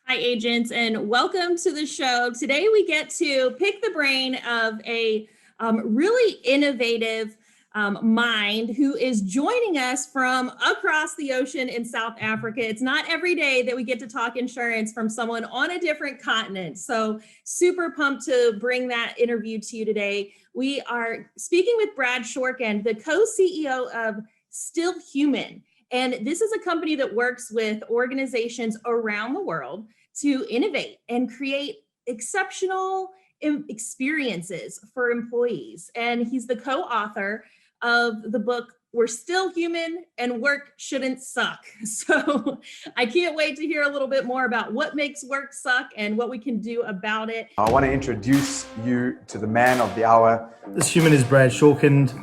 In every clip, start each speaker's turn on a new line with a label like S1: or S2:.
S1: Hi, agents, and welcome to the show. Today, we get to pick the brain of a really innovative mind who is joining us from across the ocean in South Africa. It's not every day that we get to talk insurance from someone on a different continent. So super pumped to bring that interview to you today. We are speaking with Brad Shorkend, the co-CEO of Still Human. And this is a company that works with organizations around the world to innovate and create exceptional experiences for employees. And he's the co-author of the book, We're Still Human and Work Shouldn't Suck. So I can't wait to hear a little bit more about what makes work suck and what we can do about it.
S2: I want to introduce you to the man of the hour.
S3: This human is Brad Shorkend,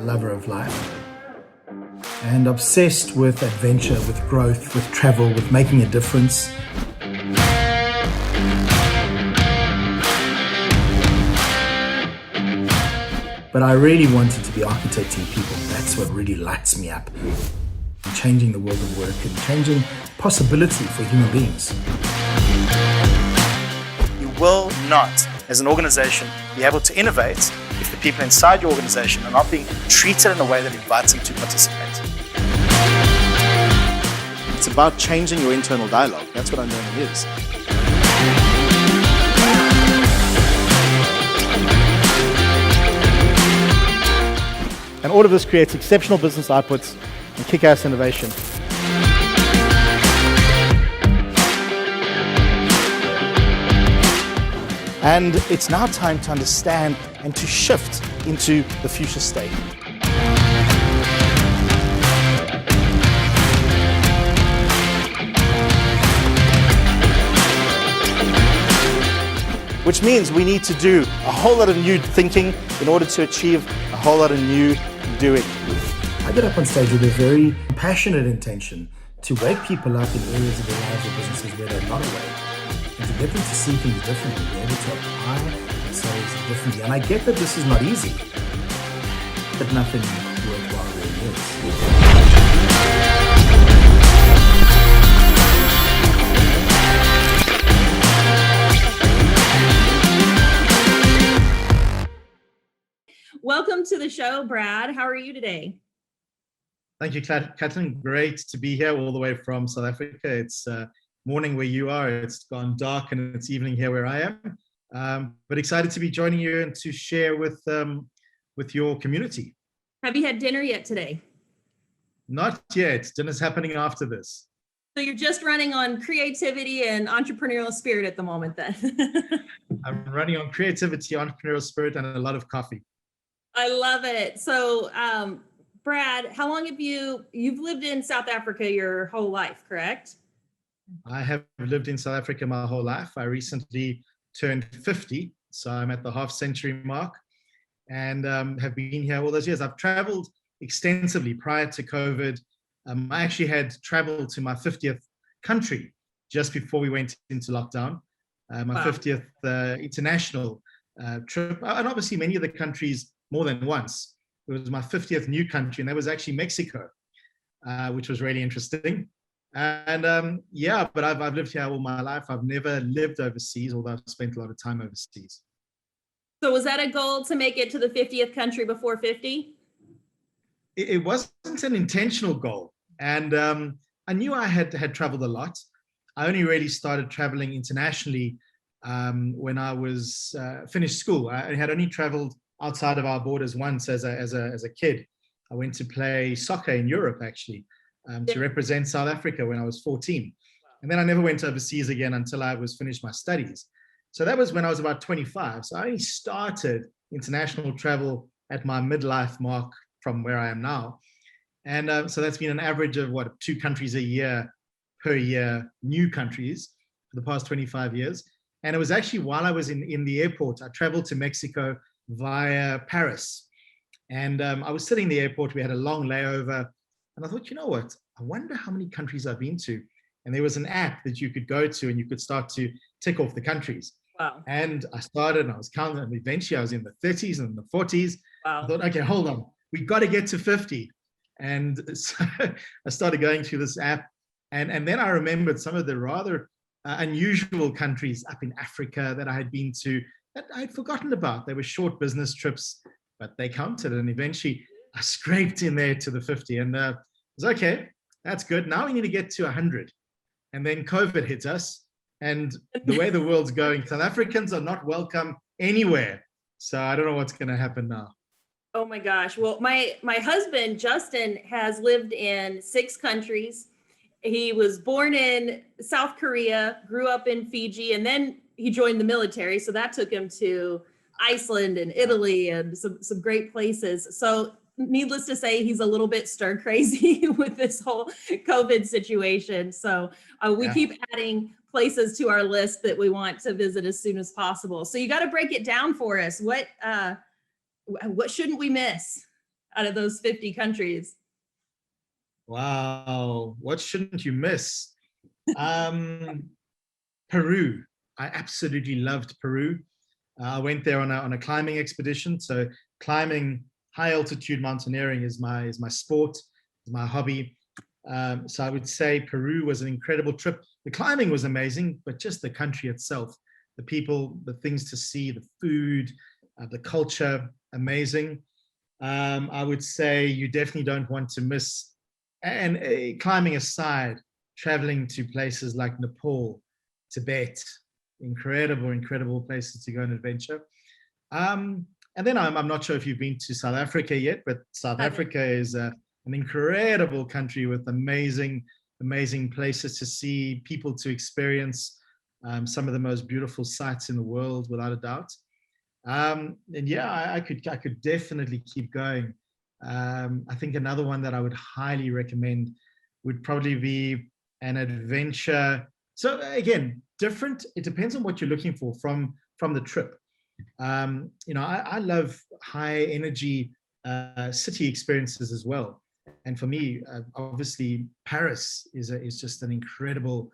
S3: lover of life, and obsessed with adventure, with growth, with travel, with making a difference. But I really wanted to be architecting people. That's what really lights me up. And changing the world of work and changing possibility for human beings.
S4: You will not, as an organization, be able to innovate if the people inside your organization are not being treated in a way that invites them to participate. It's about changing your internal dialogue. That's what unlearning is. And all of this creates exceptional business outputs and kick-ass innovation. And it's now time to understand and to shift into the future state. Which means we need to do a whole lot of new thinking in order to achieve a whole lot of new doing.
S3: I get up on stage with a very passionate intention to wake people up in areas of their lives or businesses where they're not awake, and to get them to see things differently, be able to apply themselves differently. And I get that this is not easy, but nothing worthwhile really is.
S1: Welcome to the show, Brad. How are you today?
S5: Thank you, Katlyn. Great to be here all the way from South Africa. It's morning where you are. It's gone dark and it's evening here where I am. But excited to be joining you and to share with your community.
S1: Have you had dinner yet today?
S5: Not yet. Dinner's happening after this.
S1: So you're just running on creativity and entrepreneurial spirit at the moment then?
S5: I'm running on creativity, entrepreneurial spirit, and a lot of coffee.
S1: I love it. So, Brad, how long have you've lived in South Africa your whole life, correct?
S5: I have lived in South Africa my whole life. I recently turned 50, so I'm at the half-century mark, and have been here all those years. I've traveled extensively prior to COVID. I actually had traveled to my 50th country just before we went into lockdown. My 50th international trip, and obviously many of the countries more than once. It was my 50th new country, and that was actually Mexico, which was really interesting. And yeah, but I've lived here all my life. I've never lived overseas, although I've spent a lot of time overseas.
S1: So was that a goal to make it to the 50th country before 50?
S5: It wasn't an intentional goal. And I knew I had traveled a lot. I only really started traveling internationally when I was finished school. I had only traveled outside of our borders once as a kid. I went to play soccer in Europe, actually, to represent South Africa when I was 14. And then I never went overseas again until I was finished my studies. So that was when I was about 25. So I only started international travel at my midlife mark from where I am now. And so that's been an average of 2 countries a year per year, new countries for the past 25 years. And it was actually while I was in the airport, I traveled to Mexico via Paris. And I was sitting in the airport, we had a long layover, and I thought, you know what, I wonder how many countries I've been to. And there was an app that you could go to and you could start to tick off the countries.
S1: Wow.
S5: And I started and I was counting, and eventually I was in the 30s and the 40s.
S1: Wow.
S5: I thought, okay, hold on, we got to get to 50. And so I started going through this app. And then I remembered some of the rather unusual countries up in Africa that I had been to that I'd forgotten about. They were short business trips, but they counted. And eventually I scraped in there to the 50 and it was okay. That's good. Now we need to get to 100. And then COVID hit us. And the way the world's going, South Africans are not welcome anywhere. So I don't know what's going to happen now.
S1: Oh my gosh. Well, my husband, Justin, has lived in 6 countries. He was born in South Korea, grew up in Fiji, and then he joined the military. So that took him to Iceland and Italy and some great places. So needless to say, he's a little bit stir crazy with this whole COVID situation. So we keep adding places to our list that we want to visit as soon as possible. So you got to break it down for us. What shouldn't we miss out of those 50 countries?
S5: Wow, what shouldn't you miss? Peru. I absolutely loved Peru. I went there on a climbing expedition. So climbing, high altitude mountaineering is my sport, is my hobby. So I would say Peru was an incredible trip. The climbing was amazing, but just the country itself, the people, the things to see, the food, the culture, amazing. I would say you definitely don't want to miss, and climbing aside, traveling to places like Nepal, Tibet, incredible places to go and adventure. And then I'm not sure if you've been to South Africa yet, but South Africa is an incredible country with amazing places to see, people to experience, some of the most beautiful sights in the world, without a doubt. And yeah, I could definitely keep going. I think another one that I would highly recommend would probably be an adventure. So again, different. It depends on what you're looking for from the trip. I love high energy city experiences as well. And for me, obviously, Paris is just an incredible,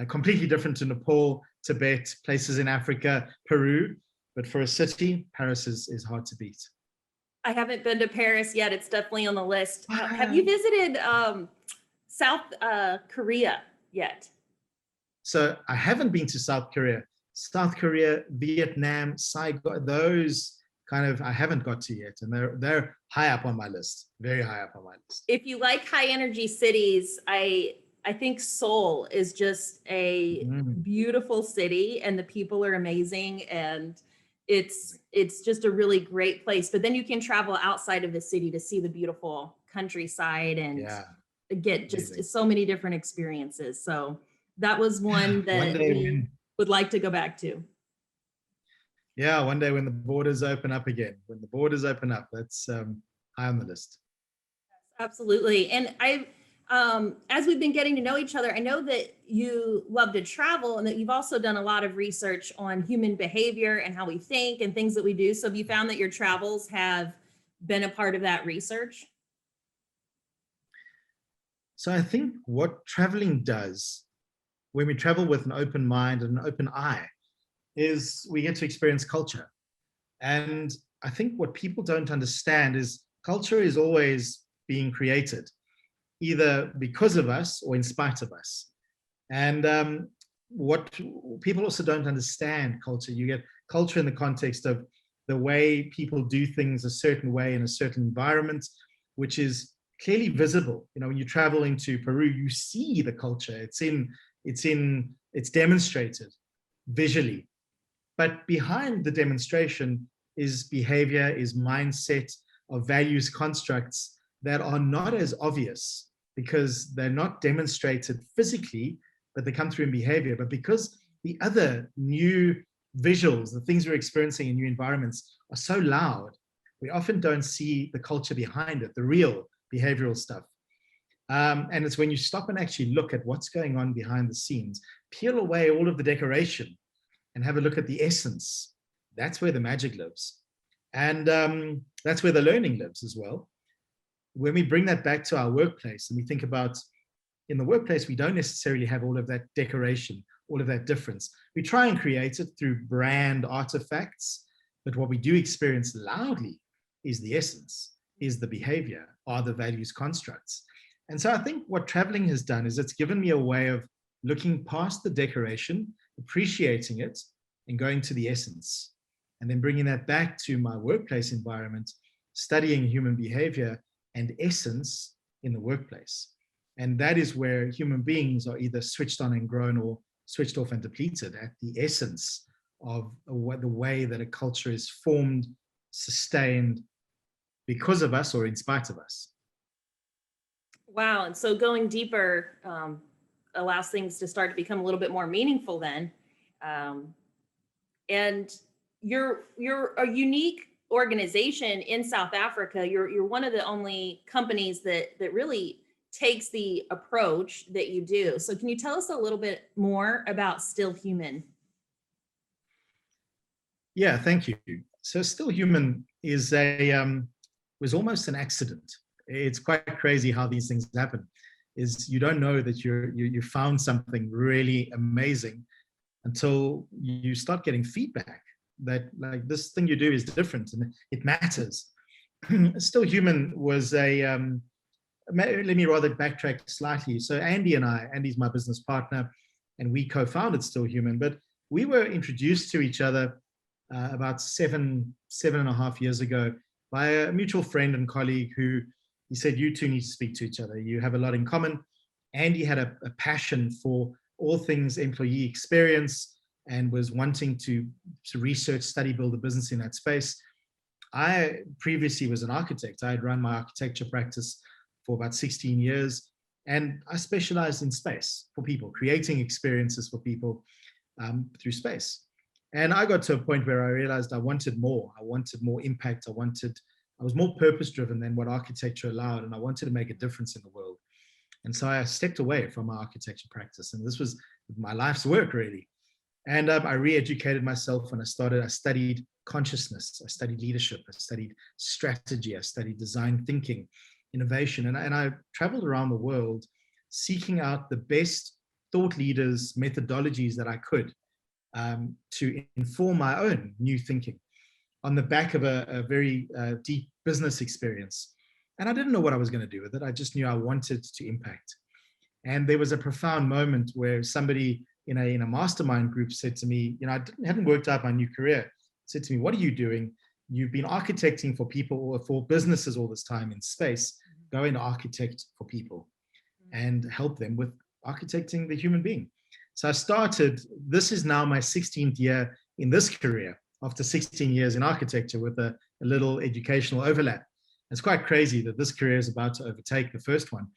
S5: completely different to Nepal, Tibet, places in Africa, Peru. But for a city, Paris is hard to beat.
S1: I haven't been to Paris yet. It's definitely on the list. Have you visited South Korea yet?
S5: So I haven't been to South Korea. South Korea, Vietnam, Saigon, those kind of I haven't got to yet. And they're high up on my list, very high up on my list.
S1: If you like high energy cities, I think Seoul is just a beautiful city and the people are amazing, and it's just a really great place. But then you can travel outside of the city to see the beautiful countryside and get just so many different experiences. So that was one that we would like to go back to.
S5: Yeah, one day when the borders open up again, that's high on the list.
S1: Absolutely. And as we've been getting to know each other, I know that you love to travel and that you've also done a lot of research on human behavior and how we think and things that we do. So have you found that your travels have been a part of that research?
S5: So I think what traveling does, when we travel with an open mind and an open eye, is we get to experience culture. And I think what people don't understand is culture is always being created, either because of us or in spite of us. And what people also don't understand culture, you get culture in the context of the way people do things a certain way in a certain environment, which is clearly visible. You know, when you travel into Peru, you see the culture. It's demonstrated visually. But behind the demonstration is behavior, is mindset, of values constructs that are not as obvious because they're not demonstrated physically, but they come through in behavior. But because the other new visuals, the things we're experiencing in new environments are so loud, we often don't see the culture behind it, the real behavioral stuff. And it's when you stop and actually look at what's going on behind the scenes, peel away all of the decoration and have a look at the essence. That's where the magic lives. And that's where the learning lives as well. When we bring that back to our workplace and we think about, in the workplace, we don't necessarily have all of that decoration, all of that difference. We try and create it through brand artifacts, but what we do experience loudly is the essence, is the behavior, are the values constructs. And so I think what traveling has done is it's given me a way of looking past the decoration, appreciating it, and going to the essence. And then bringing that back to my workplace environment, studying human behavior and essence in the workplace. And that is where human beings are either switched on and grown or switched off and depleted, at the essence of the way that a culture is formed, sustained because of us or in spite of us.
S1: Wow. And so going deeper allows things to start to become a little bit more meaningful then. And you're a unique organization in South Africa. You're one of the only companies that really takes the approach that you do. So can you tell us a little bit more about Still Human?
S5: Yeah, thank you. So Still Human is was almost an accident. It's quite crazy how these things happen. Is you don't know that you found something really amazing until you start getting feedback that, like, this thing you do is different and it matters. Still Human was let me rather backtrack slightly. So Andy's my business partner, and we co-founded Still Human, but we were introduced to each other about seven and a half years ago by a mutual friend and colleague who, he said, you two need to speak to each other. You have a lot in common. Andy had a passion for all things employee experience and was wanting to research, study, build a business in that space. I previously was an architect. I had run my architecture practice for about 16 years, and I specialized in space for people, creating experiences for people through space. And I got to a point where I realized I wanted more. I wanted more impact. I was more purpose-driven than what architecture allowed, and I wanted to make a difference in the world. And so I stepped away from my architecture practice, and this was my life's work, really. And I re-educated myself, and I studied consciousness, I studied leadership, I studied strategy, I studied design thinking, innovation, and I traveled around the world seeking out the best thought leaders, methodologies that I could to inform my own new thinking on the back of a very deep business experience. And I didn't know what I was going to do with it. I just knew I wanted to impact. And there was a profound moment where somebody in a mastermind group said to me, I hadn't worked out my new career, said to me, what are you doing? You've been architecting for people or for businesses all this time in space. Go and architect for people and help them with architecting the human being. So I started, this is now my 16th year in this career after 16 years in architecture with a little educational overlap. It's quite crazy that this career is about to overtake the first one.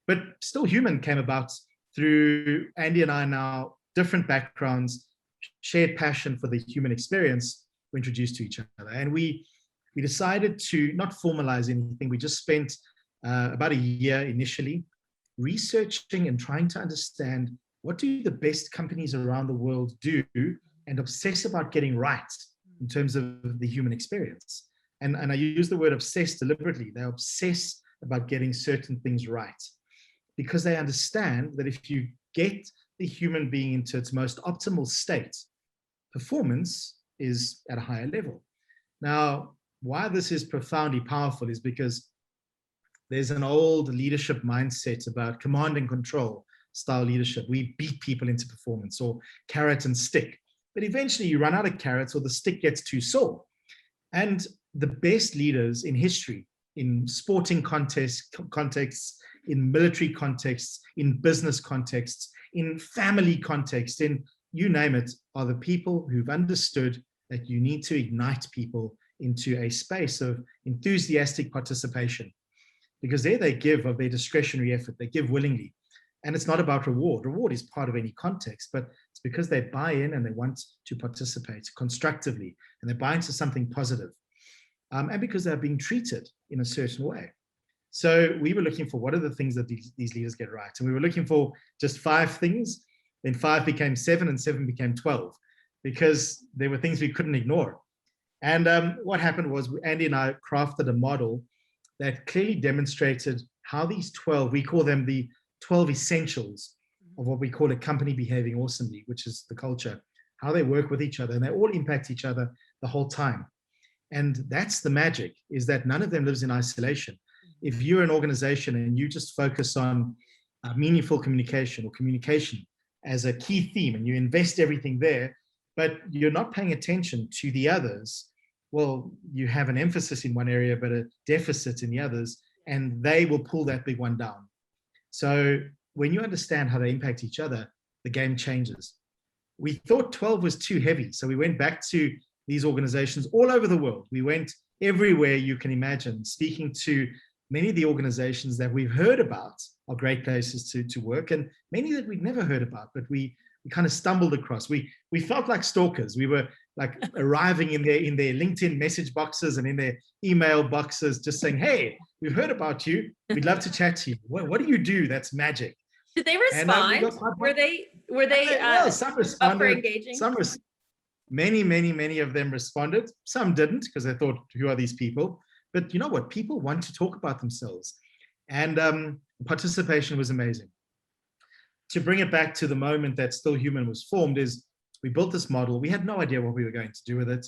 S5: But Still Human came about through Andy and I, now different backgrounds, shared passion for the human experience, were introduced to each other. And we decided to not formalize anything. We just spent about a year initially researching and trying to understand, what do the best companies around the world do and obsess about getting right in terms of the human experience. And I use the word obsess deliberately. They obsess about getting certain things right because they understand that if you get the human being into its most optimal state, performance is at a higher level. Now, why this is profoundly powerful is because there's an old leadership mindset about command and control style leadership. We beat people into performance, or carrot and stick. But eventually you run out of carrots or the stick gets too sore. And the best leaders in history, in sporting contexts, in military contexts, in business contexts, in family contexts, in you name it, are the people who've understood that you need to ignite people into a space of enthusiastic participation. Because there they give of their discretionary effort, they give willingly. And it's not about reward. Reward is part of any context, but it's because they buy in and they want to participate constructively, and they buy into something positive. And because they're being treated in a certain way. So we were looking for what are the things that these leaders get right. And we were looking for just 5 things, then 5 became 7 and 7 became 12, because there were things we couldn't ignore. And what happened was Andy and I crafted a model that clearly demonstrated how these 12, we call them the 12 essentials of what we call a company behaving awesomely, which is the culture, how they work with each other, and they all impact each other the whole time. And that's the magic, is that none of them lives in isolation. If you're an organization and you just focus on meaningful communication or communication as a key theme and you invest everything there, but you're not paying attention to the others, well, you have an emphasis in one area, but a deficit in the others, and they will pull that big one down. So when you understand how they impact each other, the game changes. We thought 12 was too heavy. So we went back to these organizations all over the world. We went everywhere you can imagine, speaking to many of the organizations that we've heard about are great places to work, and many that we'd never heard about, but we kind of stumbled across. We felt like stalkers. We were like arriving in their LinkedIn message boxes and in their email boxes, just saying, hey, we've heard about you. We'd love to chat to you. What do you do? That's magic.
S1: Did they respond? Were they
S5: well, some responded,
S1: up for engaging?
S5: Many of them responded. Some didn't because they thought, who are these people? But you know what? People want to talk about themselves. And participation was amazing. To bring it back to the moment that Still Human was formed is we built this model. We had no idea what we were going to do with it.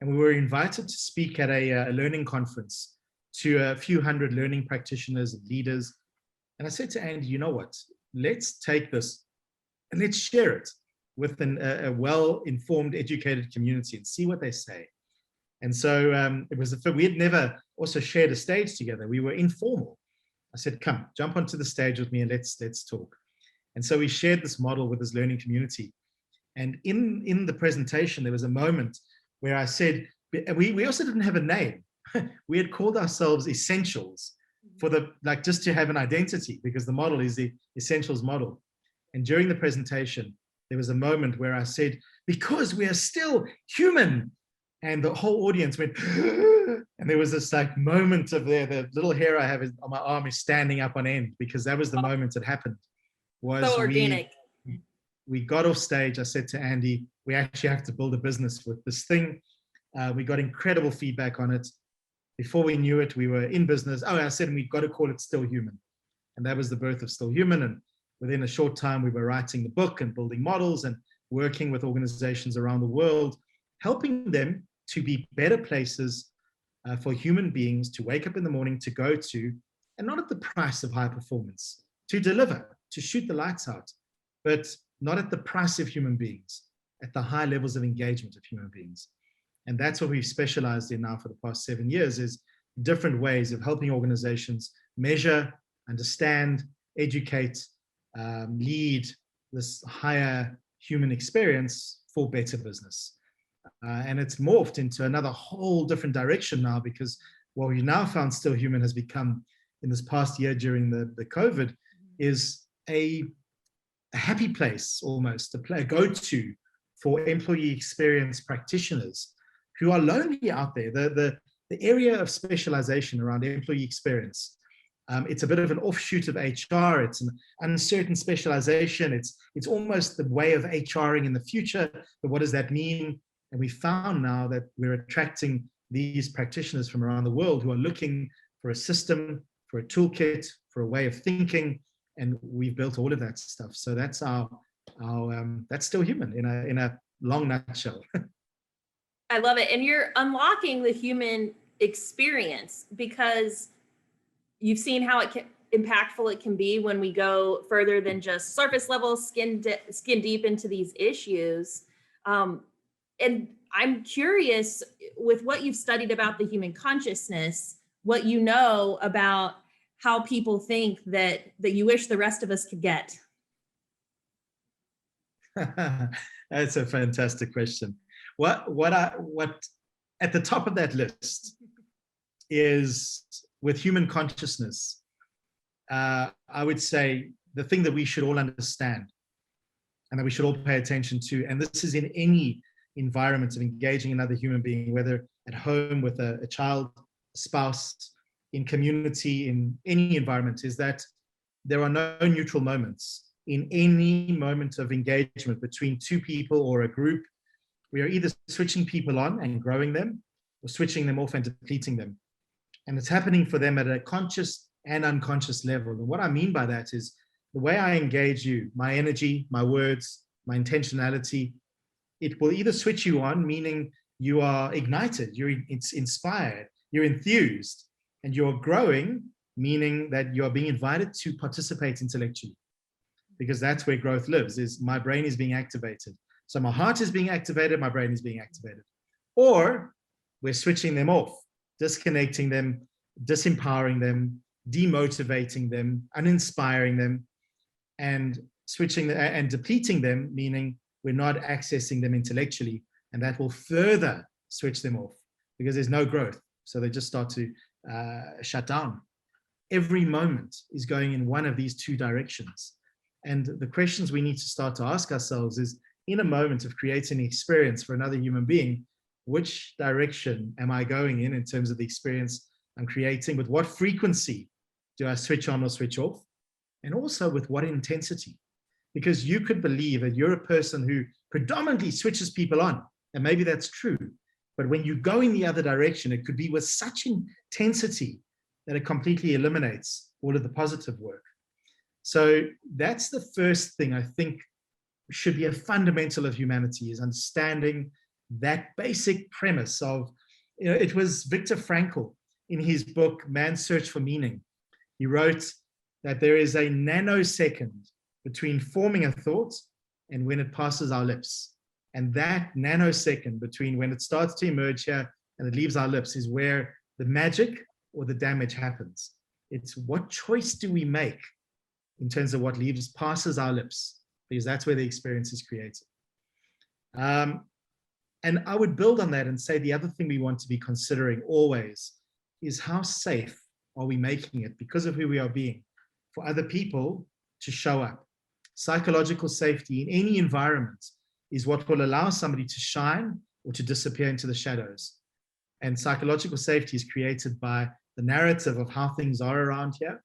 S5: And we were invited to speak at a learning conference to a few hundred learning practitioners and leaders. And I said to Andy, you know what? Let's take this and let's share it with a well-informed, educated community and see what they say. And so we had never also shared a stage together. We were informal. I said, come, jump onto the stage with me and let's talk. And so we shared this model with this learning community. And in the presentation, there was a moment where I said, we also didn't have a name. We had called ourselves Essentials for just to have an identity, because the model is the Essentials model. And during the presentation, there was a moment where I said, because we are still human. And the whole audience went, and there was this like moment of the little hair I have on my arm is standing up on end, because that was the moment that happened. Was
S1: so organic.
S5: We got off stage. I said to Andy, we actually have to build a business with this thing. We got incredible feedback on it. Before we knew it, we were in business. Oh, I said, we've got to call it Still Human. And that was the birth of Still Human. And within a short time, we were writing the book and building models and working with organizations around the world, helping them to be better places for human beings to wake up in the morning, to go to, and not at the price of high performance, to deliver, to shoot the lights out, but not at the price of human beings, at the high levels of engagement of human beings. And that's what we've specialized in now for the past 7 years, is different ways of helping organizations measure, understand, educate, lead this higher human experience for better business. And it's morphed into another whole different direction now, because what we now found Still Human has become, in this past year during the COVID, is a happy place, almost, a go-to for employee experience practitioners who are lonely out there. The area of specialization around employee experience, it's a bit of an offshoot of HR. It's an uncertain specialization. It's almost the way of HRing in the future. But what does that mean? And we found now that we're attracting these practitioners from around the world who are looking for a system, for a toolkit, for a way of thinking, and we've built all of that stuff. So that's that's Still Human in a long nutshell.
S1: I love it. And you're unlocking the human experience, because you've seen how impactful it can be when we go further than just surface level, skin deep into these issues. And I'm curious, with what you've studied about the human consciousness, what you know about how people think that you wish the rest of us could get.
S5: That's a fantastic question. What at the top of that list is, with human consciousness, I would say the thing that we should all understand and that we should all pay attention to, and this is in any environment of engaging another human being, whether at home with a child, a spouse, in community, in any environment, is that there are no neutral moments. In any moment of engagement between two people or a group, we are either switching people on and growing them, or switching them off and depleting them. And it's happening for them at a conscious and unconscious level. And what I mean by that is the way I engage you, my energy, my words, my intentionality, it will either switch you on, meaning you are ignited, it's inspired, you're enthused, and you're growing, meaning that you're being invited to participate intellectually. because that's where growth lives, is my brain is being activated. So my heart is being activated, my brain is being activated. Or we're switching them off, disconnecting them, disempowering them, demotivating them, uninspiring them, and switching and depleting them, meaning we're not accessing them intellectually, and that will further switch them off because there's no growth. So they just start to shut down. Every moment is going in one of these two directions. And the questions we need to start to ask ourselves is, in a moment of creating an experience for another human being, which direction am I going in terms of the experience I'm creating? With what frequency do I switch on or switch off? And also with what intensity? Because you could believe that you're a person who predominantly switches people on, and maybe that's true. But when you go in the other direction, it could be with such intensity that it completely eliminates all of the positive work. So that's the first thing I think should be a fundamental of humanity, is understanding that basic premise of, it was Viktor Frankl in his book, Man's Search for Meaning. He wrote that there is a nanosecond between forming a thought and when it passes our lips. And that nanosecond between when it starts to emerge here and it leaves our lips is where the magic or the damage happens. It's what choice do we make in terms of what passes our lips, because that's where the experience is created. And I would build on that and say the other thing we want to be considering always is how safe are we making it, because of who we are being, for other people to show up. Psychological safety in any environment is what will allow somebody to shine or to disappear into the shadows. And psychological safety is created by the narrative of how things are around here,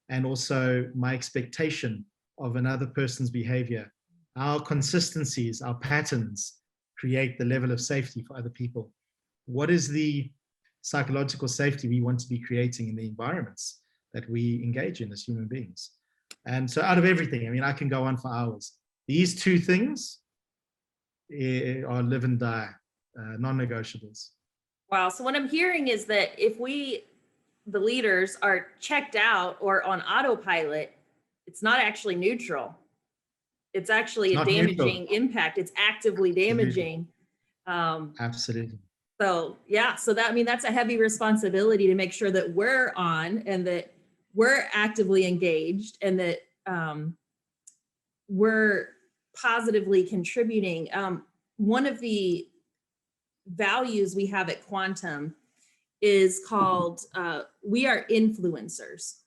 S5: and also my expectation of another person's behavior. Our consistencies, our patterns create the level of safety for other people. What is the psychological safety we want to be creating in the environments that we engage in as human beings? And so out of everything, I mean, I can go on for hours. These two things are live and die, non-negotiables.
S1: Wow. So what I'm hearing is that if we, the leaders, are checked out or on autopilot, it's not actually neutral. It's actually a damaging impact. It's actively damaging.
S5: Absolutely.
S1: So yeah, so that, I mean, that's a heavy responsibility to make sure that we're on and that we're actively engaged and that we're positively contributing. One of the values we have at Quantum is called we are influencers.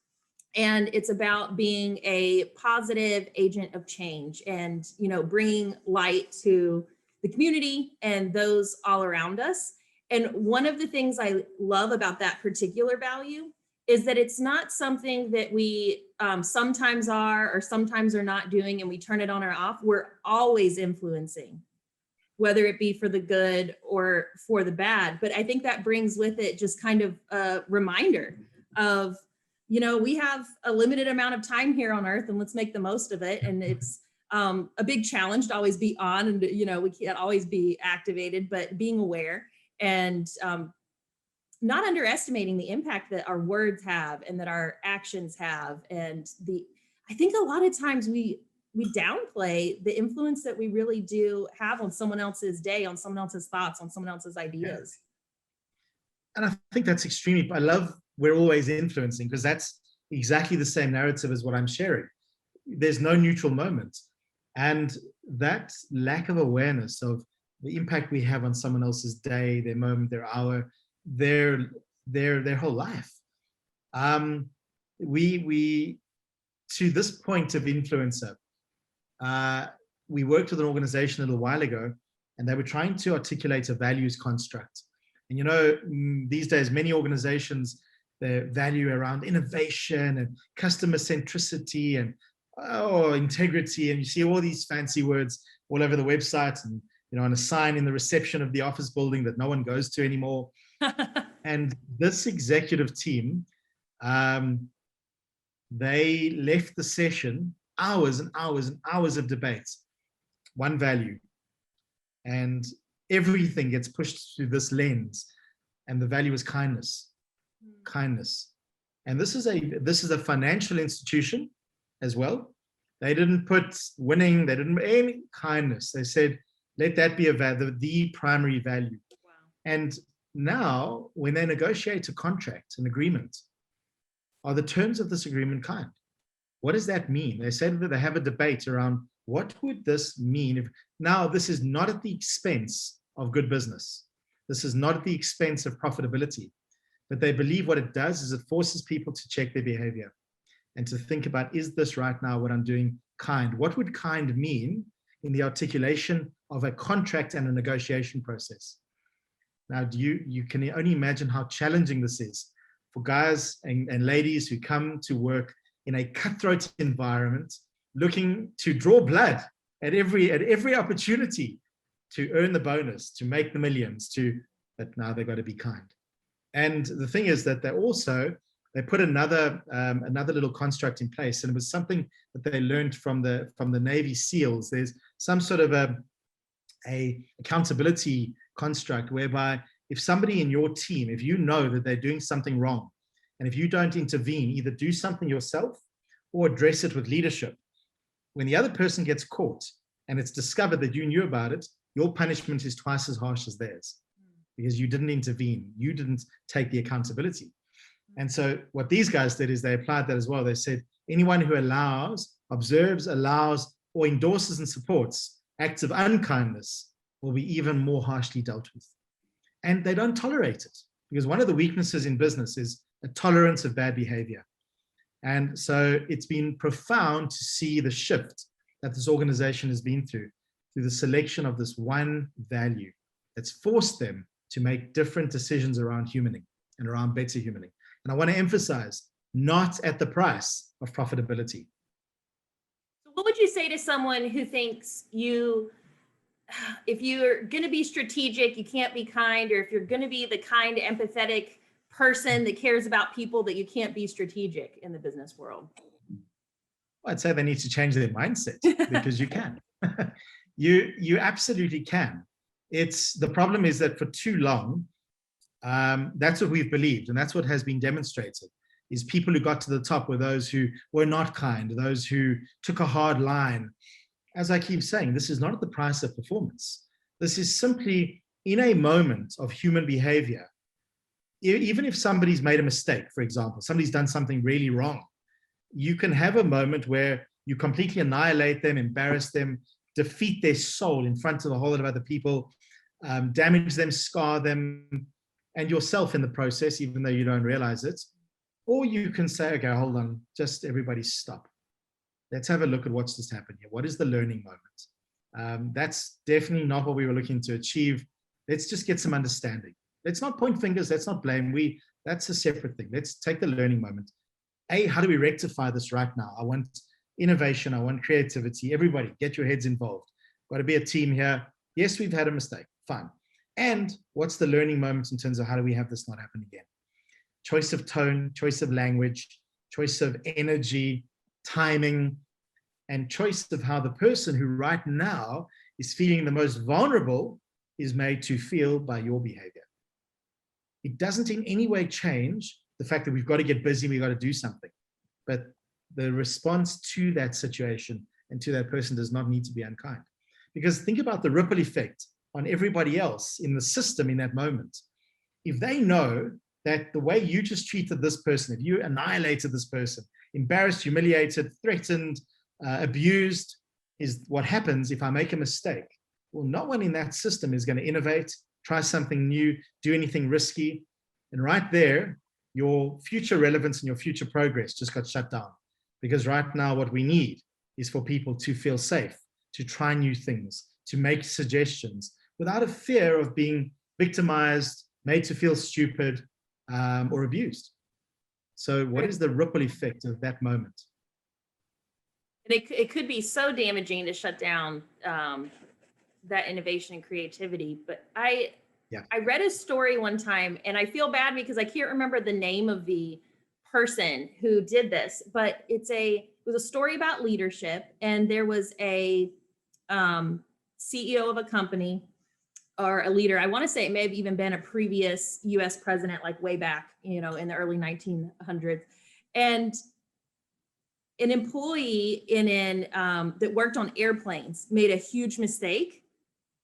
S1: And it's about being a positive agent of change and, you know, bringing light to the community and those all around us. And one of the things I love about that particular value is that it's not something that we sometimes are or sometimes are not doing and we turn it on or off. We're always influencing, whether it be for the good or for the bad. But I think that brings with it just kind of a reminder of, you know, we have a limited amount of time here on Earth and let's make the most of it. And it's a big challenge to always be on and, you know, we can't always be activated, but being aware and not underestimating the impact that our words have and that our actions have. And I think a lot of times we downplay the influence that we really do have on someone else's day, on someone else's thoughts, on someone else's ideas.
S5: Yeah. And I think that's extremely, I love we're always influencing, because that's exactly the same narrative as what I'm sharing. There's no neutral moment. And that lack of awareness of the impact we have on someone else's day, their moment, their hour, their whole life. We to this point of influencer, we worked with an organization a little while ago, and they were trying to articulate a values construct. And you know, these days, many organizations, their value around innovation and customer centricity and integrity, and you see all these fancy words all over the website and, you know, on a sign in the reception of the office building that no one goes to anymore. And this executive team, they left the session, hours and hours and hours of debates, one value, and everything gets pushed through this lens, and the value is kindness. Kindness. And this is a financial institution as well, They didn't put winning, they didn't any kindness. They said, let that be the primary value.
S1: Wow.
S5: And now when they negotiate a contract, an agreement, are the terms of this agreement kind? What does that mean? They said that they have a debate around what would this mean if now this is not at the expense of good business. This is not at the expense of profitability, but they believe what it does is it forces people to check their behavior and to think about, is this right now what I'm doing kind? What would kind mean in the articulation of a contract and a negotiation process? Now, you can only imagine how challenging this is for guys and ladies who come to work in a cutthroat environment, looking to draw blood at every opportunity to earn the bonus, to make the millions, but now they've got to be kind. And the thing is that they put another little construct in place, and it was something that they learned from the Navy SEALs. There's some sort of a accountability construct whereby if somebody in your team, if you know that they're doing something wrong, and if you don't intervene, either do something yourself or address it with leadership, when the other person gets caught and it's discovered that you knew about it, your punishment is twice as harsh as theirs because you didn't intervene. You didn't take the accountability. And so what these guys did is they applied that as well. They said, anyone who observes, allows, or endorses and supports acts of unkindness will be even more harshly dealt with. And they don't tolerate it, because one of the weaknesses in business is a tolerance of bad behavior. And so it's been profound to see the shift that this organization has been through the selection of this one value that's forced them to make different decisions around humaning and around better humaning. And I want to emphasize, not at the price of profitability.
S1: So what would you say to someone who thinks if you're going to be strategic, you can't be kind, or if you're going to be the kind, empathetic person that cares about people, that you can't be strategic in the business world?
S5: I'd say they need to change their mindset, because you can. You absolutely can. The problem is that for too long, that's what we've believed, and that's what has been demonstrated, is people who got to the top were those who were not kind, those who took a hard line. As I keep saying, this is not at the price of performance. This is simply in a moment of human behavior. Even if somebody's made a mistake, for example, somebody's done something really wrong, you can have a moment where you completely annihilate them, embarrass them, defeat their soul in front of a whole lot of other people, damage them, scar them, and yourself in the process, even though you don't realize it. Or you can say, okay, hold on, just everybody stop. Let's have a look at what's just happened here. What is the learning moment? That's definitely not what we were looking to achieve. Let's just get some understanding. Let's not point fingers. Let's not blame. That's a separate thing. Let's take the learning moment. How do we rectify this right now? I want innovation. I want creativity. Everybody, get your heads involved. Got to be a team here. Yes, we've had a mistake. Fine. And what's the learning moment in terms of how do we have this not happen again? Choice of tone, choice of language, choice of energy, timing, and choice of how the person who right now is feeling the most vulnerable is made to feel by your behavior. It doesn't in any way change the fact that we've got to get busy, we've got to do something. But the response to that situation and to that person does not need to be unkind. Because think about the ripple effect on everybody else in the system in that moment. If they know that the way you just treated this person, if you annihilated this person, embarrassed, humiliated, threatened, abused, is what happens if I make a mistake. Well, no one in that system is going to innovate, try something new, do anything risky. And right there, your future relevance and your future progress just got shut down. Because right now what we need is for people to feel safe, to try new things, to make suggestions without a fear of being victimized, made to feel stupid, or abused. So what is the ripple effect of that moment?
S1: And it could be so damaging to shut down that innovation and creativity. But I read a story one time, and I feel bad because I can't remember the name of the person who did this, but it was a story about leadership. And there was a CEO of a company, or a leader. I want to say it may have even been a previous US president, like way back, in the early 1900s. And an employee that worked on airplanes made a huge mistake.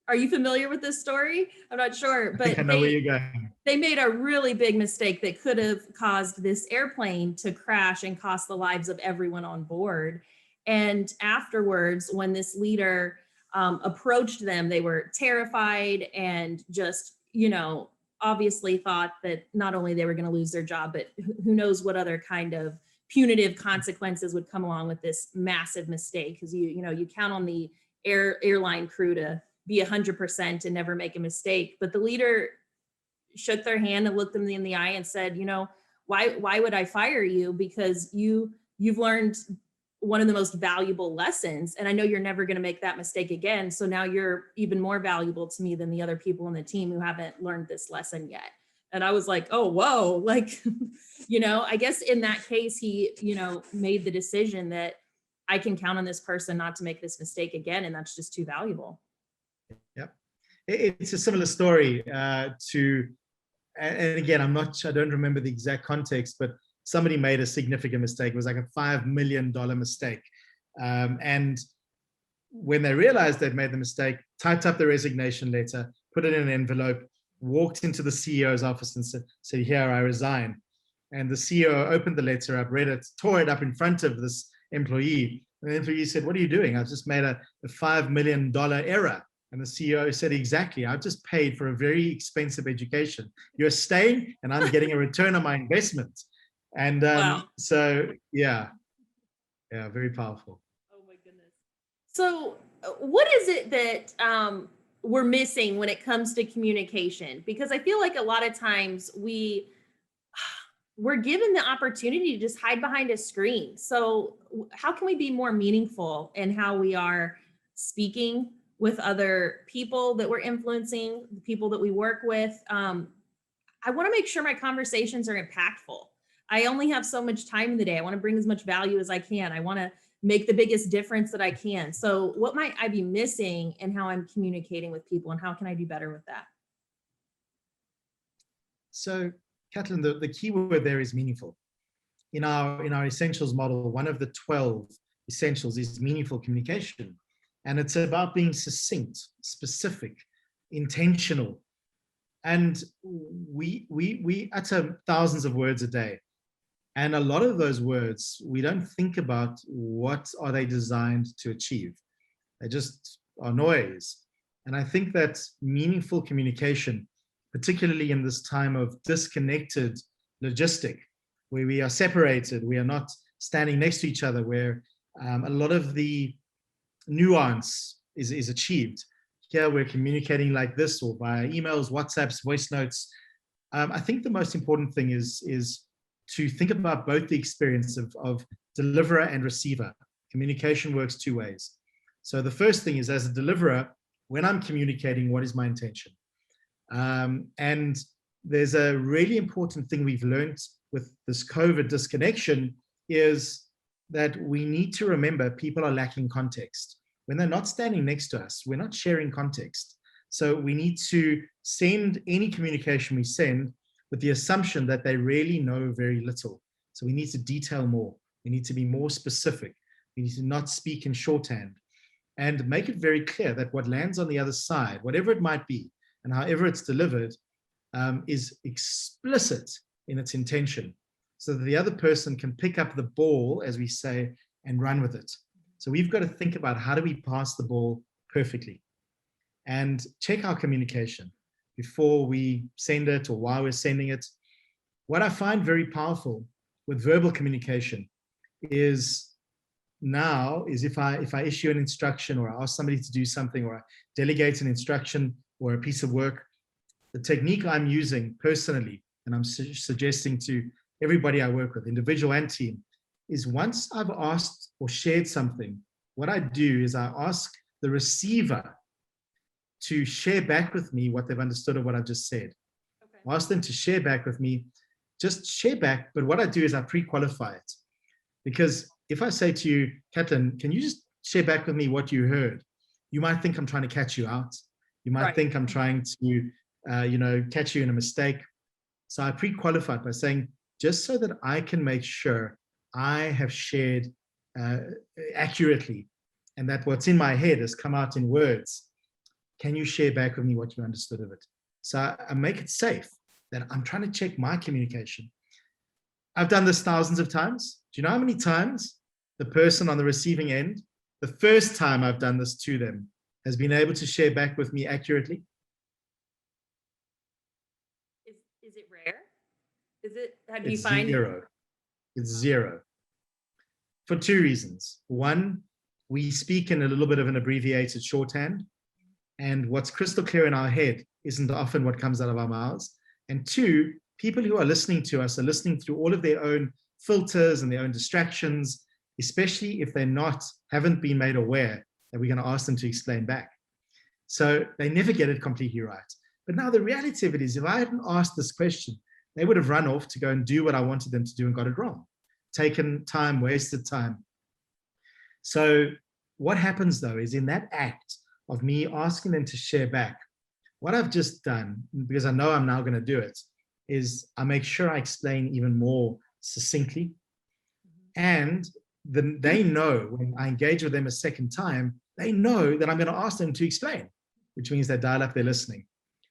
S1: Are you familiar with this story? I'm not sure,
S5: I
S1: but
S5: think I know where you're going.
S1: they made a really big mistake that could have caused this airplane to crash and cost the lives of everyone on board. And afterwards, when this leader approached them, they were terrified and just, obviously thought that not only they were going to lose their job, but who knows what other kind of punitive consequences would come along with this massive mistake. Because you count on the airline crew to be 100% and never make a mistake. But the leader shook their hand and looked them in the eye and said, why would I fire you? Because you've learned one of the most valuable lessons, and I know you're never going to make that mistake again. So now you're even more valuable to me than the other people on the team who haven't learned this lesson yet. And I was like, oh, whoa, like, I guess in that case, he, made the decision that I can count on this person not to make this mistake again. And that's just too valuable.
S5: Yep. It's a similar story and again, I don't remember the exact context, but somebody made a significant mistake. It was like a $5 million mistake. And when they realized they'd made the mistake, typed up the resignation letter, put it in an envelope, walked into the CEO's office and said, here, I resign. And the CEO opened the letter up, read it, tore it up in front of this employee. And the employee said, what are you doing? I've just made a $5 million error. And the CEO said, exactly, I've just paid for a very expensive education. You're staying and I'm getting a return on my investment. And
S1: Wow.
S5: So, yeah, very powerful.
S1: Oh my goodness. So what is it that we're missing when it comes to communication? Because I feel like a lot of times we're given the opportunity to just hide behind a screen. So how can we be more meaningful in how we are speaking with other people that we're influencing, the people that we work with? I want to make sure my conversations are impactful. I only have so much time in the day. I want to bring as much value as I can. I want to make the biggest difference that I can. So what might I be missing in how I'm communicating with people, and how can I do better with that?
S5: So, Katlyn, the key word there is meaningful. In our essentials model, one of the 12 essentials is meaningful communication. And it's about being succinct, specific, intentional. And we utter thousands of words a day. And a lot of those words, we don't think about what are they designed to achieve. They just are noise. And I think that meaningful communication, particularly in this time of disconnected logistic, where we are separated, we are not standing next to each other, where a lot of the nuance is achieved. Here we're communicating like this, or via emails, WhatsApps, voice notes. I think the most important thing is to think about both the experience of deliverer and receiver. Communication works two ways. So the first thing is, as a deliverer, when I'm communicating, what is my intention? And there's a really important thing we've learned with this COVID disconnection is that we need to remember people are lacking context. When they're not standing next to us, we're not sharing context. So we need to send any communication we send with the assumption that they really know very little. So we need to detail more. We need to be more specific. We need to not speak in shorthand and make it very clear that what lands on the other side, whatever it might be, and however it's delivered, is explicit in its intention, so that the other person can pick up the ball, as we say, and run with it. So we've got to think about, how do we pass the ball perfectly? And check our communication before we send it or while we're sending it. What I find very powerful with verbal communication is if I issue an instruction, or I ask somebody to do something, or I delegate an instruction or a piece of work, the technique I'm using personally, and I'm suggesting to everybody I work with, individual and team, is once I've asked or shared something, what I do is I ask the receiver to share back with me what they've understood of what I've just said.
S1: Okay.
S5: I ask them to share back with me, just share back, but what I do is I pre-qualify it. Because if I say to you, Katlyn, can you just share back with me what you heard? You might think I'm trying to catch you out. You might think I'm trying to, catch you in a mistake. So I pre-qualify it by saying, just so that I can make sure I have shared accurately, and that what's in my head has come out in words, can you share back with me what you understood of it? So I make it safe that I'm trying to check my communication. I've done this thousands of times. Do you know how many times the person on the receiving end, the first time I've done this to them, has been able to share back with me accurately?
S1: Is it rare? How do you
S5: It's
S1: find?
S5: zero. It's zero. For two reasons. One, we speak in a little bit of an abbreviated shorthand, and what's crystal clear in our head isn't often what comes out of our mouths. And two, people who are listening to us are listening through all of their own filters and their own distractions, especially if haven't been made aware that we're going to ask them to explain back. So they never get it completely right. But now the reality of it is, if I hadn't asked this question, they would have run off to go and do what I wanted them to do and got it wrong. Taken time, wasted time. So what happens though is, in that act of me asking them to share back, what I've just done, because I know I'm now going to do it, is I make sure I explain even more succinctly. And they know, when I engage with them a second time, they know that I'm going to ask them to explain, which means they dial up their listening.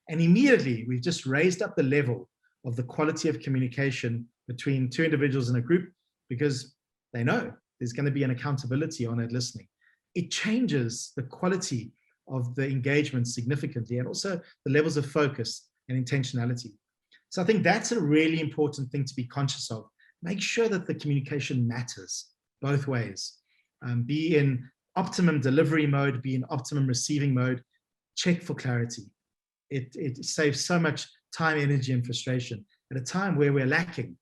S5: And immediately we've just raised up the level of the quality of communication between two individuals in a group, because they know there's going to be an accountability on that listening. It changes the quality of the engagement significantly, and also the levels of focus and intentionality. So I think that's a really important thing to be conscious of. Make sure that the communication matters both ways. Be in optimum delivery mode, be in optimum receiving mode. Check for clarity. It saves so much time, energy, and frustration at a time where we're lacking.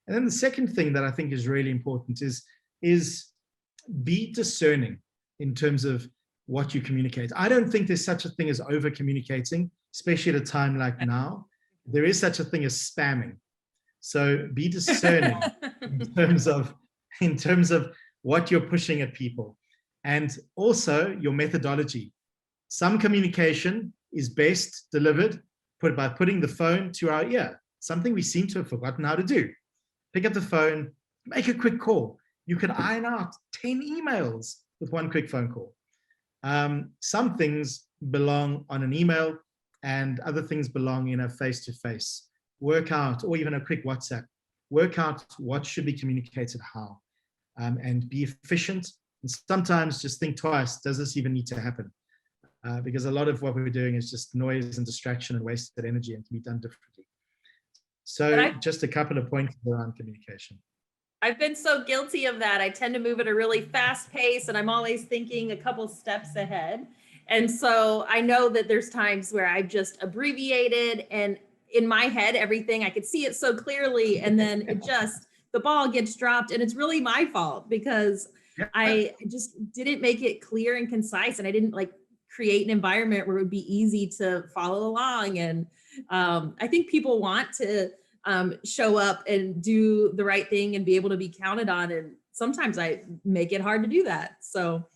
S5: And then the second thing that I think is really important is be discerning in terms of what you communicate. I don't think there's such a thing as over communicating, especially at a time like now. There is such a thing as spamming. So be discerning in terms of what you're pushing at people, and also your methodology. Some communication is best delivered by putting the phone to our ear, something we seem to have forgotten how to do. Pick up the phone, make a quick call. You can iron out 10 emails with one quick phone call. Some things belong on an email, and other things belong in a face-to-face. Work out, or even a quick WhatsApp. Work out what should be communicated how, and be efficient. And sometimes just think twice, does this even need to happen? Because a lot of what we're doing is just noise and distraction and wasted energy, and can be done differently. So just a couple of points around communication.
S1: I've been so guilty of that. I tend to move at a really fast pace, and I'm always thinking a couple steps ahead. And so I know that there's times where I've just abbreviated, and in my head, everything, I could see it so clearly, and then the ball gets dropped, and it's really my fault, because I just didn't make it clear and concise, and I didn't create an environment where it would be easy to follow along. And I think people want to show up and do the right thing and be able to be counted on. And sometimes I make it hard to do that. So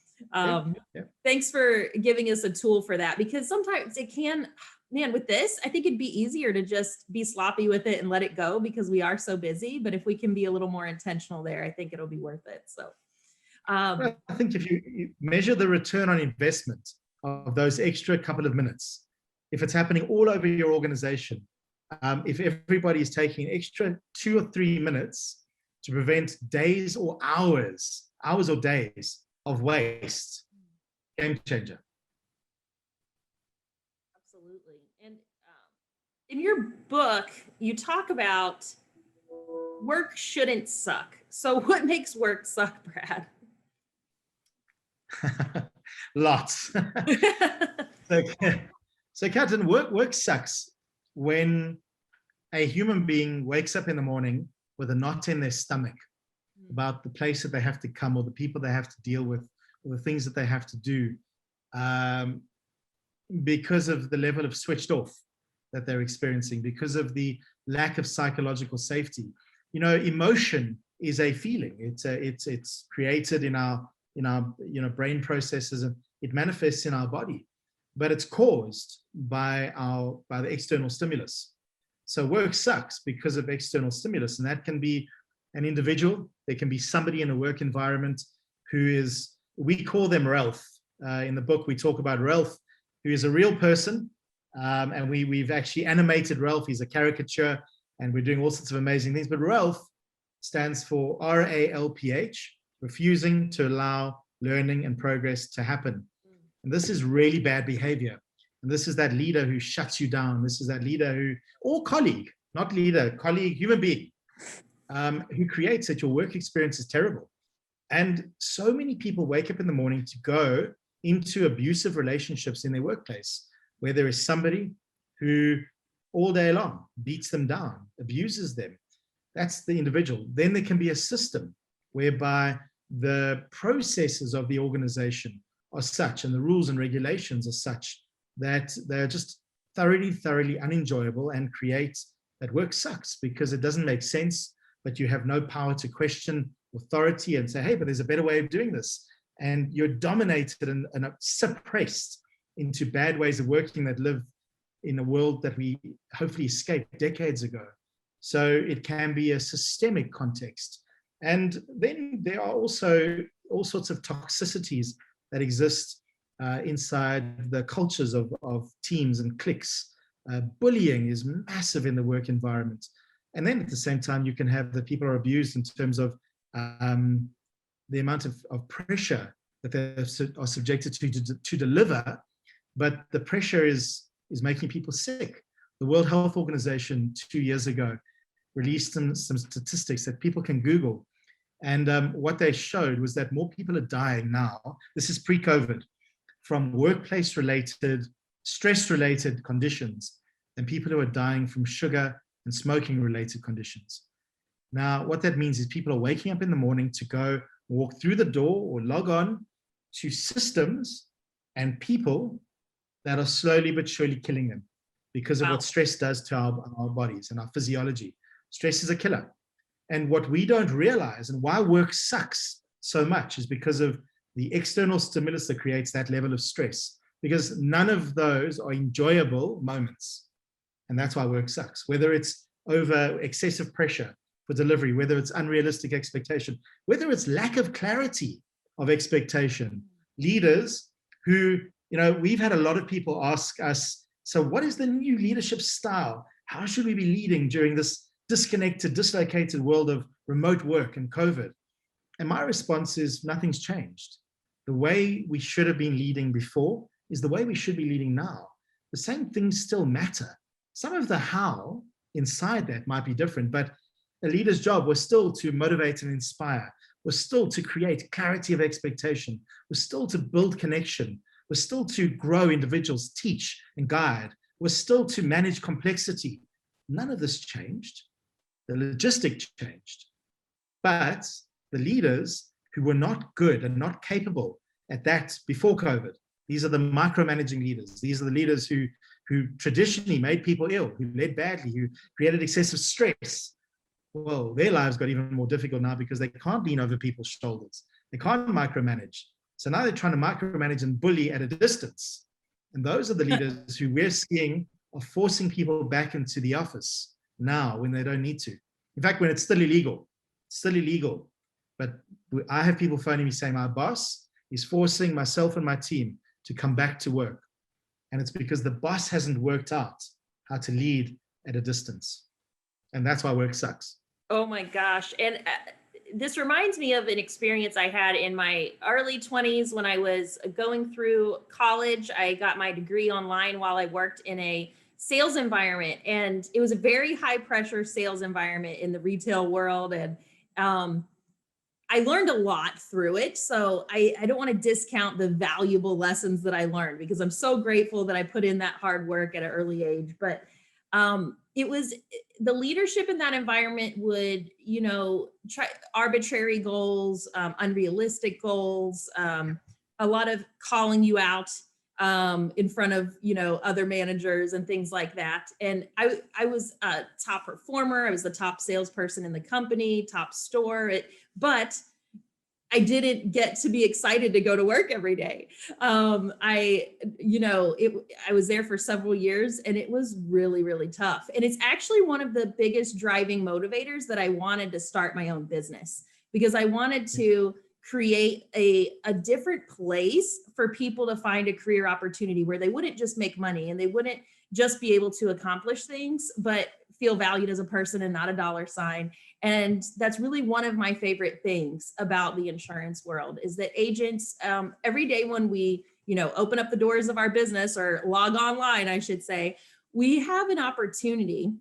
S1: thanks for giving us a tool for that, because sometimes it can, with this, I think it'd be easier to just be sloppy with it and let it go, because we are so busy. But if we can be a little more intentional there, I think it'll be worth it. So
S5: I think if you measure the return on investment of those extra couple of minutes, if it's happening all over your organization, if everybody is taking an extra 2 or 3 minutes to prevent days or hours or days of waste, game changer.
S1: Absolutely. And in your book, you talk about work shouldn't suck. So what makes work suck, Brad?
S5: Lots. So Katlyn, work sucks when a human being wakes up in the morning with a knot in their stomach about the place that they have to come, or the people they have to deal with, or the things that they have to do, because of the level of switched off that they're experiencing, because of the lack of psychological safety. Emotion is a feeling. It's created in our brain processes, and it manifests in our body, but it's caused by the external stimulus. So work sucks because of external stimulus, and that can be an individual, there can be somebody in a work environment, we call them Ralph. In the book, we talk about Ralph, who is a real person. And we've actually animated Ralph. He's a caricature, and we're doing all sorts of amazing things. But Ralph stands for RALPH, refusing to allow learning and progress to happen. And this is really bad behavior. And this is that leader who shuts you down. This is that leader or colleague, not leader, colleague, human being, who creates that your work experience is terrible. And so many people wake up in the morning to go into abusive relationships in their workplace, where there is somebody who all day long beats them down, abuses them. That's the individual. Then there can be a system whereby the processes of the organization are such, and the rules and regulations are such, that they're just thoroughly unenjoyable and create that work sucks because it doesn't make sense, but you have no power to question authority and say, hey, but there's a better way of doing this. And you're dominated and suppressed into bad ways of working that live in a world that we hopefully escaped decades ago. So it can be a systemic context. And then there are also all sorts of toxicities that exist inside the cultures of teams and cliques. Bullying is massive in the work environment. And then at the same time, you can have the people are abused in terms of the amount of pressure that they are subjected to deliver, but the pressure is making people sick. The World Health Organization 2 years ago released some statistics that people can Google. And what they showed was that more people are dying now, this is pre-COVID, from workplace-related, stress-related conditions than people who are dying from sugar and smoking-related conditions. Now, what that means is people are waking up in the morning to go walk through the door or log on to systems and people that are slowly but surely killing them because of what stress does to our bodies and our physiology. Stress is a killer. And what we don't realize and why work sucks so much is because of the external stimulus that creates that level of stress, because none of those are enjoyable moments. And that's why work sucks, whether it's over excessive pressure for delivery, whether it's unrealistic expectation, whether it's lack of clarity of expectation. Leaders who, we've had a lot of people ask us, so what is the new leadership style? How should we be leading during this disconnected, dislocated world of remote work and COVID? And my response is nothing's changed. The way we should have been leading before is the way we should be leading now. The same things still matter. Some of the how inside that might be different, but a leader's job was still to motivate and inspire, was still to create clarity of expectation, was still to build connection, was still to grow individuals, teach and guide, was still to manage complexity. None of this changed. The logistic changed. But the leaders who were not good and not capable at that before COVID, these are the micromanaging leaders. These are the leaders who traditionally made people ill, who led badly, who created excessive stress. Well, their lives got even more difficult now because they can't lean over people's shoulders. They can't micromanage. So now they're trying to micromanage and bully at a distance. And those are the leaders who we're seeing are forcing people back into the office now when they don't need to. In fact, when it's still illegal. But I have people phoning me saying, my boss is forcing myself and my team to come back to work. And it's because the boss hasn't worked out how to lead at a distance. And that's why work sucks.
S1: Oh my gosh. And this reminds me of an experience I had in my early 20s when I was going through college. I got my degree online while I worked in a sales environment, and it was a very high pressure sales environment in the retail world. And I learned a lot through it. So I don't want to discount the valuable lessons that I learned, because I'm so grateful that I put in that hard work at an early age. But it was the leadership in that environment would, try arbitrary goals, unrealistic goals, a lot of calling you out in front of, other managers and things like that. And I was a top performer. I was the top salesperson in the company, top store. But I didn't get to be excited to go to work every day. I was there for several years, and it was really, really tough. And it's actually one of the biggest driving motivators that I wanted to start my own business, because I wanted to create a different place for people to find a career opportunity where they wouldn't just make money and they wouldn't just be able to accomplish things, but feel valued as a person and not a dollar sign. And that's really one of my favorite things about the insurance world, is that agents, every day when we, open up the doors of our business or log online, I should say, we have an opportunity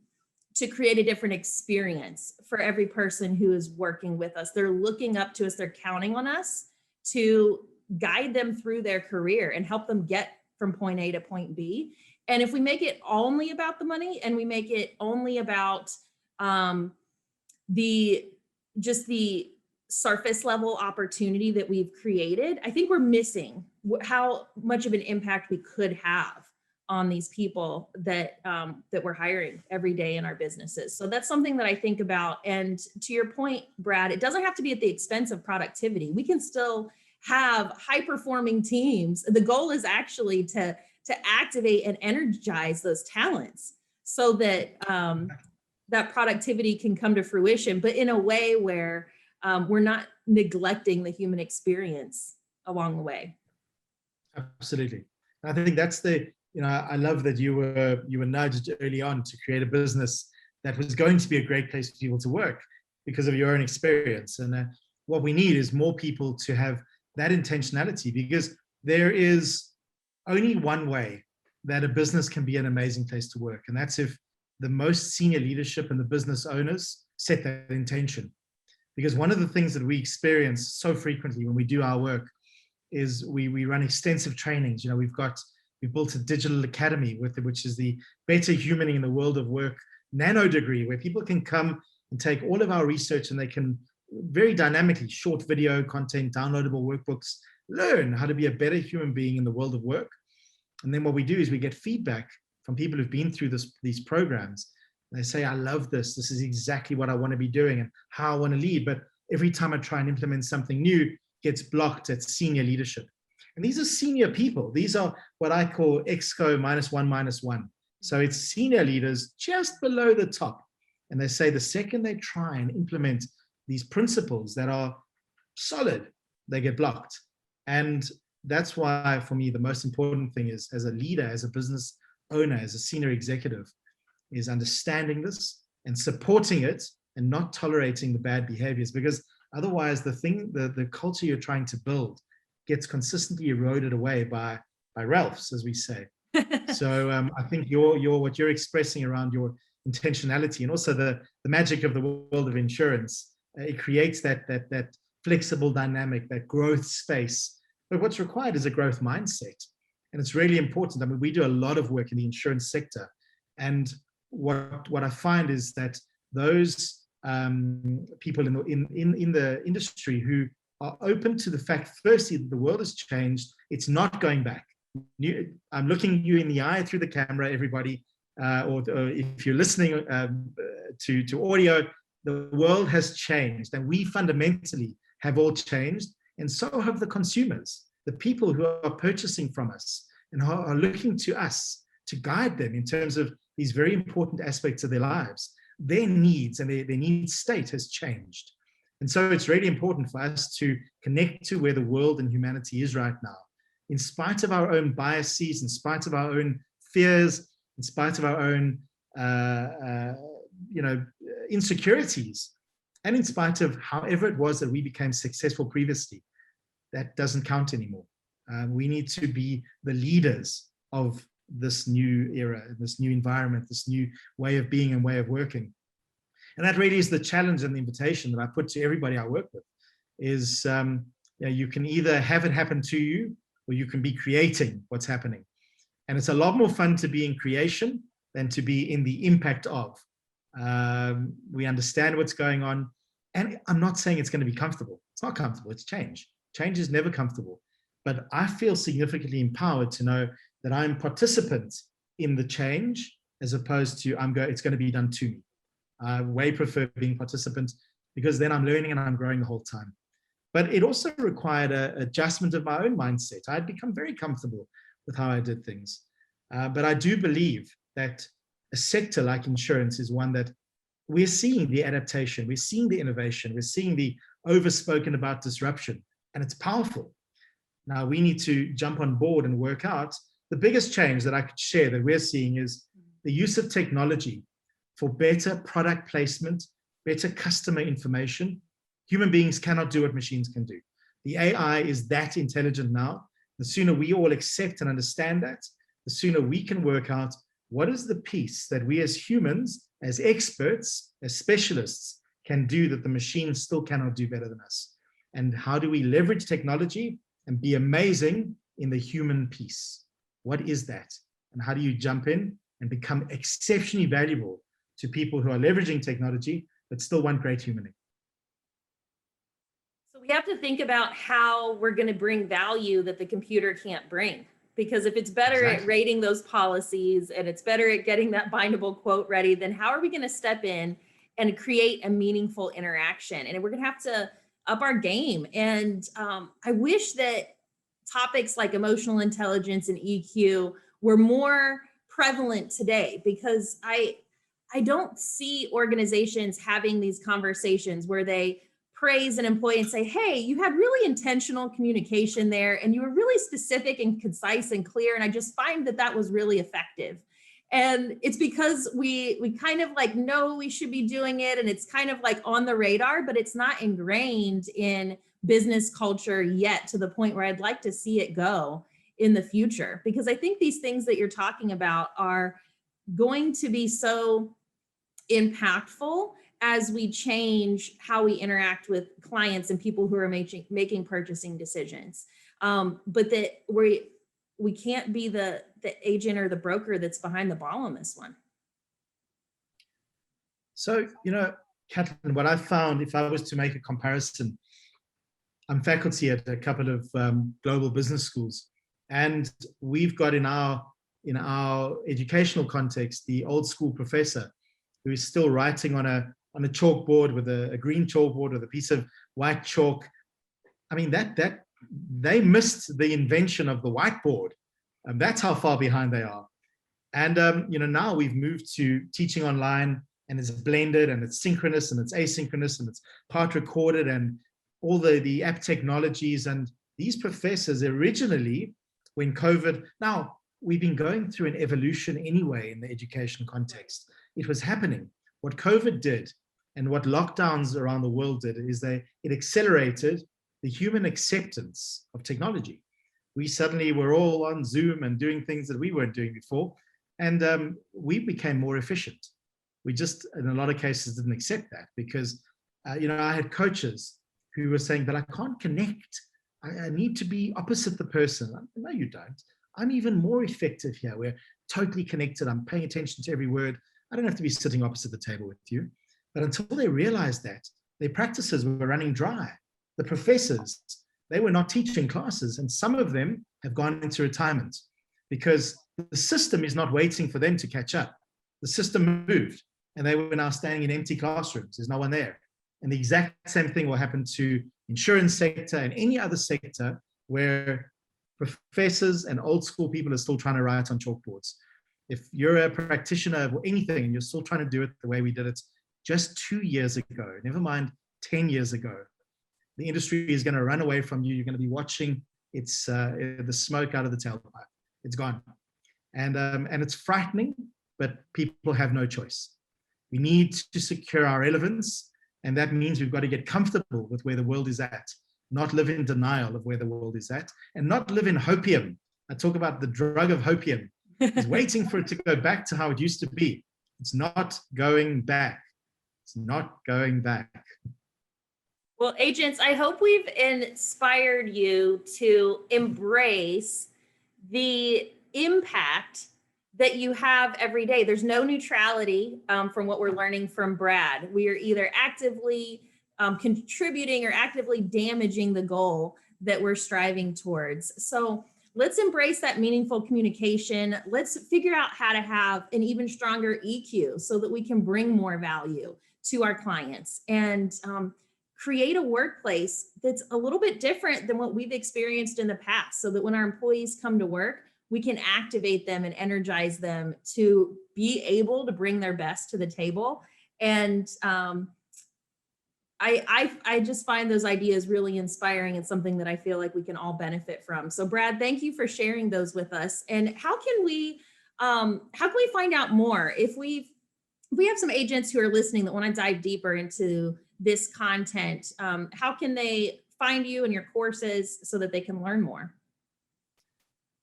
S1: to create a different experience for every person who is working with us. They're looking up to us, they're counting on us to guide them through their career and help them get from point A to point B. And if we make it only about the money and we make it only about the surface level opportunity that we've created, I think we're missing how much of an impact we could have on these people that we're hiring every day in our businesses. So that's something that I think about. And to your point, Brad, it doesn't have to be at the expense of productivity. We can still have high performing teams. The goal is actually to activate and energize those talents so that that productivity can come to fruition, but in a way where we're not neglecting the human experience along the way.
S5: Absolutely. I think that's I love that you were nudged early on to create a business that was going to be a great place for people to work because of your own experience. And what we need is more people to have that intentionality, because there is only one way that a business can be an amazing place to work. And that's if the most senior leadership and the business owners set that intention. Because one of the things that we experience so frequently when we do our work is we run extensive trainings. We built a digital academy which is the Better Humaning in the World of Work nano degree, where people can come and take all of our research and they can very dynamically, short video content, downloadable workbooks, learn how to be a better human being in the world of work. And then what we do is we get feedback from people who've been through these programs. They say, I love this. This is exactly what I want to be doing and how I want to lead. But every time I try and implement something new, it gets blocked at senior leadership. And these are senior people. These are what I call EXCO -1. So it's senior leaders just below the top. And they say the second they try and implement these principles that are solid, they get blocked. And that's why, for me, the most important thing is, as a leader, as a business owner, as a senior executive, is understanding this and supporting it and not tolerating the bad behaviors, because otherwise the culture you're trying to build gets consistently eroded away by Ralphs, as we say. So I think what you're expressing around your intentionality and also the magic of the world of insurance, it creates that flexible dynamic, that growth space. But what's required is a growth mindset. And it's really important. I mean, we do a lot of work in the insurance sector. And what I find is that those people in the industry who are open to the fact, firstly, that the world has changed, it's not going back. I'm looking you in the eye through the camera, everybody, or if you're listening to audio, the world has changed, and we fundamentally have all changed, and so have the consumers, the people who are purchasing from us and who are looking to us to guide them in terms of these very important aspects of their lives. Their needs and their need state has changed. And so it's really important for us to connect to where the world and humanity is right now. In spite of our own biases, in spite of our own fears, in spite of our own insecurities, and in spite of however it was that we became successful previously, that doesn't count anymore. We need to be the leaders of this new era, this new environment, this new way of being and way of working. And that really is the challenge and the invitation that I put to everybody I work with, is you can either have it happen to you, or you can be creating what's happening. And it's a lot more fun to be in creation than to be in the impact of. We understand what's going on. And I'm not saying it's going to be comfortable. It's not comfortable. It's change. Change is never comfortable. But I feel significantly empowered to know that I'm a participant in the change, as opposed to it's going to be done to me. I way prefer being participant, because then I'm learning and I'm growing the whole time. But it also required an adjustment of my own mindset. I had become very comfortable with how I did things. But I do believe that a sector like insurance is one that we're seeing the adaptation, we're seeing the innovation, we're seeing the overspoken about disruption. and it's powerful. Now we need to jump on board and work out. The biggest change that I could share that we're seeing is the use of technology for better product placement, better customer information. Human beings cannot do what machines can do. The AI is that intelligent now. The sooner we all accept and understand that, the sooner we can work out what is the piece that we as humans, as experts, as specialists can do that the machine still cannot do better than us. And how do we leverage technology and be amazing in the human piece? What is that? And how do you jump in and become exceptionally valuable to people who are leveraging technology but still want great humaning?
S1: So we have to think about how we're going to bring value that the computer can't bring. Because if it's better at rating those policies and it's better at getting that bindable quote ready, then how are we going to step in and create a meaningful interaction? And we're going to have to up our game. And I wish that topics like emotional intelligence and EQ were more prevalent today, because I don't see organizations having these conversations where they praise an employee and say, hey, you had really intentional communication there, and you were really specific and concise and clear. And I just find that that was really effective. And it's because we kind of like know we should be doing it, and it's kind of like on the radar, but it's not ingrained in business culture yet to the point where I'd like to see it go in the future. Because I think these things that you're talking about are going to be so impactful as we change how we interact with clients and people who are making purchasing decisions. But that we can't be the agent or the broker that's behind the ball on this one.
S5: So, Katlyn, what I found, if I was to make a comparison, I'm faculty at a couple of global business schools, and we've got in our educational context the old school professor who is still writing on a chalkboard with a green chalkboard with a piece of white chalk. I mean, that they missed the invention of the whiteboard. And that's how far behind they are. And now we've moved to teaching online, and it's blended, and it's synchronous, and it's asynchronous, and it's part recorded, and all the app technologies. And these professors originally, when COVID, now we've been going through an evolution anyway in the education context. It was happening. What COVID did and what lockdowns around the world did is it accelerated the human acceptance of technology. We suddenly were all on Zoom and doing things that we weren't doing before. And we became more efficient. We just, in a lot of cases, didn't accept that because, I had coaches who were saying, but I can't connect. I need to be opposite the person. No, you don't. I'm even more effective here. We're totally connected. I'm paying attention to every word. I don't have to be sitting opposite the table with you. But until they realized that, their practices were running dry. The professors, they were not teaching classes, and some of them have gone into retirement because the system is not waiting for them to catch up. The system moved, and they were now standing in empty classrooms. There's no one there. And the exact same thing will happen to insurance sector and any other sector where professors and old school people are still trying to write on chalkboards. If you're a practitioner of anything and you're still trying to do it the way we did it just 2 years ago, never mind 10 years ago, the industry is going to run away from you. You're going to be watching the smoke out of the tailpipe. It's gone. And it's frightening, but people have no choice. We need to secure our relevance, and that means we've got to get comfortable with where the world is at, not live in denial of where the world is at, and not live in hopium. I talk about the drug of hopium. It's waiting for it to go back to how it used to be. It's not going back. It's not going back.
S1: Well, agents, I hope we've inspired you to embrace the impact that you have every day. There's no neutrality from what we're learning from Brad. We are either actively contributing or actively damaging the goal that we're striving towards. So let's embrace that meaningful communication. Let's figure out how to have an even stronger EQ so that we can bring more value to our clients and create a workplace that's a little bit different than what we've experienced in the past, so that when our employees come to work, we can activate them and energize them to be able to bring their best to the table and I just find those ideas really inspiring and something that I feel like we can all benefit from. So Brad, thank you for sharing those with us. And how can we find out more if we have some agents who are listening that want to dive deeper into this content? How can they find you and your courses so that they can learn more?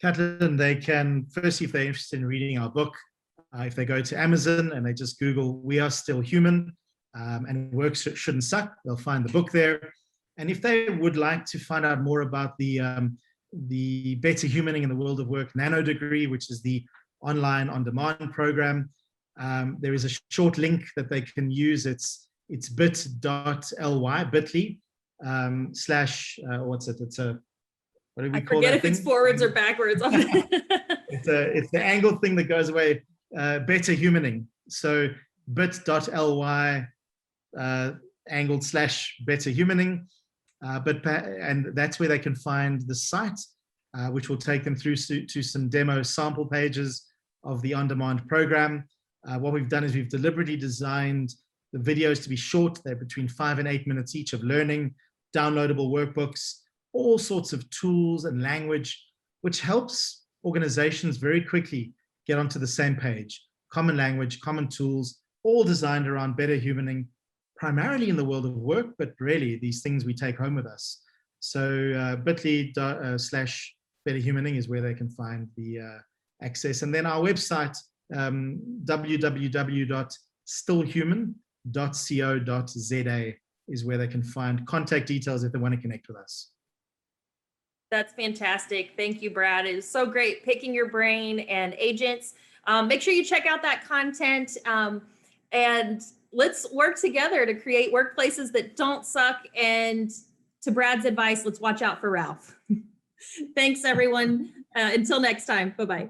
S5: Katlyn, they can, firstly, if they're interested in reading our book, if they go to Amazon and they just Google "We Are Still Human" and "Work Shouldn't Suck," they'll find the book there. And if they would like to find out more about the Better Humaning in the World of Work Nano Degree, which is the online on-demand program, there is a short link that they can use. It's bit.ly, slash, what's it? It's a, what do we call that?
S1: I forget if it's forwards or backwards.
S5: It's the angled thing that goes away. Better Humaning. So bit.ly angled slash Better Humaning. And that's where they can find the site, which will take them through to some demo sample pages of the on-demand program. What we've done is we've deliberately designed the videos to be short. They're between 5 and 8 minutes each of learning, downloadable workbooks, all sorts of tools and language, which helps organizations very quickly get onto the same page. Common language, common tools, all designed around better humaning, primarily in the world of work, but really these things we take home with us. So bit.ly slash better humaning is where they can find the access. And then our website, www.stillhuman.co.za is where they can find contact details if they want to connect with us.
S1: That's fantastic. Thank you, Brad. It was so great picking your brain. And agents, make sure you check out that content, and let's work together to create workplaces that don't suck. And to Brad's advice, let's watch out for Ralph. Thanks, everyone. Until next time. Bye-bye.